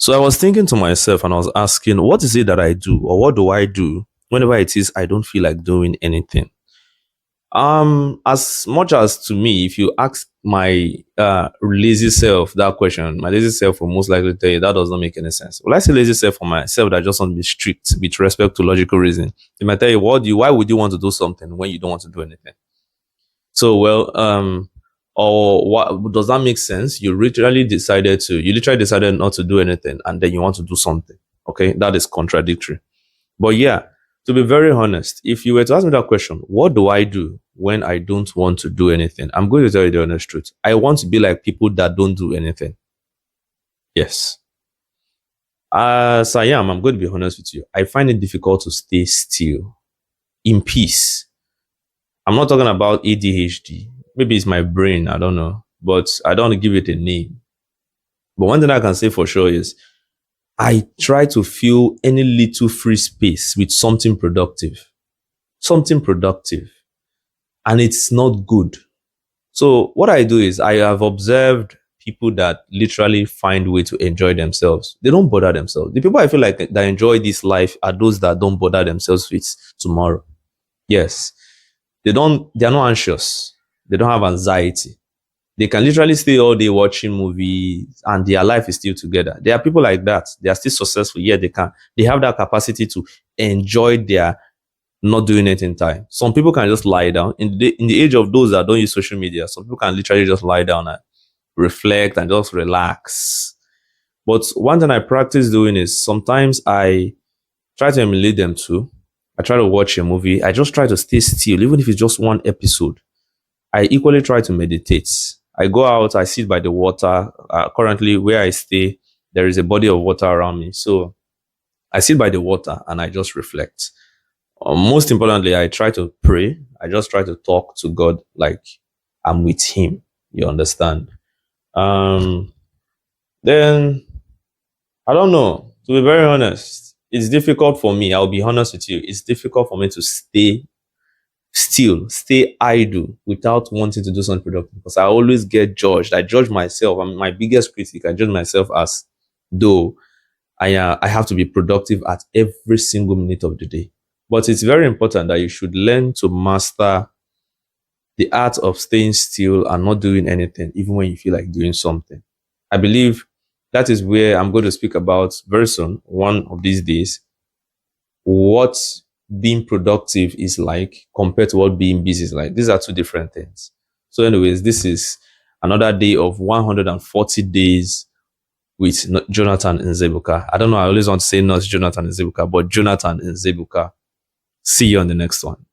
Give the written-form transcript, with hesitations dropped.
So I was thinking to myself and I was asking, what is it that I do or what do I do whenever it is I don't feel like doing anything? As much as to me, if you ask my lazy self that question, my lazy self will most likely tell you that does not make any sense. Well, I say lazy self for myself that just want to be strict with respect to logical reason. They might tell you, why would you want to do something when you don't want to do anything? So, or what does that make sense? You literally decided not to do anything and then you want to do something. Okay, that is contradictory. But yeah, to be very honest, if you were to ask me that question, what do I do when I don't want to do anything? I'm going to tell you the honest truth. I want to be like people that don't do anything. Yes. As I am, I'm going to be honest with you. I find it difficult to stay still in peace. I'm not talking about ADHD. Maybe it's my brain. I don't know. But I don't want to give it a name. But one thing I can say for sure is I try to fill any little free space with something productive. Something productive. And it's not good. So what I do is I have observed people that literally find way to enjoy themselves. They don't bother themselves. The people I feel like that enjoy this life are those that don't bother themselves with tomorrow. Yes. They are not anxious. They don't have anxiety. They can literally stay all day watching movies and their life is still together. There are people like that. They are still successful. Yeah, they have that capacity to enjoy their not doing it in time. Some people can just lie down. In the age of those that don't use social media, some people can literally just lie down and reflect and just relax. But one thing I practice doing is sometimes I try to emulate them too. I try to watch a movie. I just try to stay still, even if it's just one episode. I equally try to meditate. I go out, I sit by the water. Currently, where I stay, there is a body of water around me. So I sit by the water and I just reflect. Most importantly, I try to pray. I just try to talk to God like I'm with Him. You understand? Um, then I don't know. To be very honest, it's difficult for me. I'll be honest with you. It's difficult for me to stay still, stay idle without wanting to do something productive because I always get judged. I judge myself. I'm my biggest critic. I judge myself as though I have to be productive at every single minute of the day. But it's very important that you should learn to master the art of staying still and not doing anything, even when you feel like doing something. I believe that is where I'm going to speak about very soon, one of these days, what being productive is like compared to what being busy is like. These are two different things. So, anyways, this is another day of 140 days with Jonathan Nzebuka. I don't know. I always want to say not Jonathan Nzebuka, but Jonathan Nzebuka. See you on the next one.